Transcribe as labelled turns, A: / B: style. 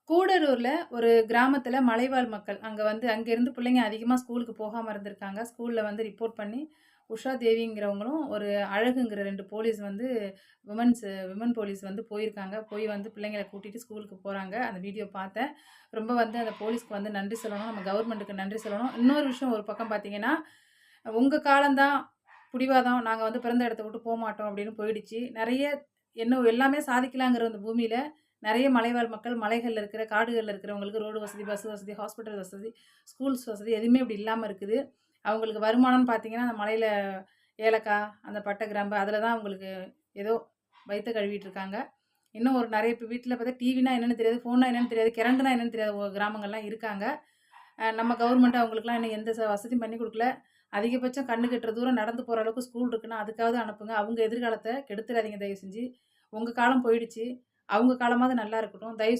A: கூடலூர்ல ஒரு கிராமத்துல மலைவாழ் மக்கள். அங்கேருந்து பிள்ளைங்க அதிகமா ஸ்கூலுக்கு போகாம இருந்திருக்காங்க. ஸ்கூல்ல வந்து ரிப்போர்ட் பண்ணி, உஷா தேவிங்கிறவங்களும், ஒரு அழகுங்கிற 2 போலீஸ் வந்து விமன் போலீஸ் வந்து போயிருக்காங்க. போய் வந்து பிள்ளைங்கள கூட்டிட்டு ஸ்கூலுக்கு போறாங்க. அந்த வீடியோ பார்த்தேன். ரொம்ப வந்து அந்த போலீஸ்க்கு வந்து நன்றி சொல்லணும். நம்ம கவர்மெண்ட்டுக்கு நன்றி சொல்லணும். இன்னொரு விஷயம் ஒரு பக்கம் பார்த்தீங்கன்னா, உங்க காலம் தான் புடிவாதம். நாங்க வந்து பிறந்த இடத்த விட்டு போமாட்டோம் அப்படின்னு போயிடுச்சு. நெறைய இன்னும் எல்லாமே சாதிக்கலாங்கிற இந்த பூமியில நெறைய மலைவாழ் மக்கள், மலைகள்ல இருக்கிற, காடுகள்ல இருக்கிறவங்களுக்கு ரோடு வசதி, பஸ் வசதி, ஹாஸ்பிட்டல் வசதி, ஸ்கூல்ஸ் வசதி எதுவுமே இப்படி இல்லாம இருக்குது. அவங்களுக்கு வருமானம்னு பார்த்தீங்கன்னா, அந்த மலையில ஏலக்காய், அந்த பட்டை, கிராம்பு அதில தான் அவங்களுக்கு ஏதோ வயித்த கழுவிட்டு இருக்காங்க. இன்னும் ஒரு நெறைய வீட்ல பார்த்தா டிவினா என்னன்னு தெரியாது, ஃபோன்னா என்னன்னு தெரியாது, கரண்ட்னா என்னன்னு தெரியாத கிராமங்கள்லாம் இருக்காங்க. நம்ம கவர்மெண்ட் அவங்களுக்குலாம் இன்னும் எந்த வசதியும் பண்ணி குடுக்கல. அதிகபட்சம் கண்ணு கெட்டுற தூரம் நடந்து போற அளவுக்கு ஸ்கூல் இருக்குன்னா, அதுக்காவது அனுப்புங்க. அவங்க எதிர்காலத்த கெடுத்துறாதீங்க தயவு செஞ்சு. உங்க காலம் போயிடுச்சு. அவங்க காலமாவது நல்லா இருக்கட்டும். தயவு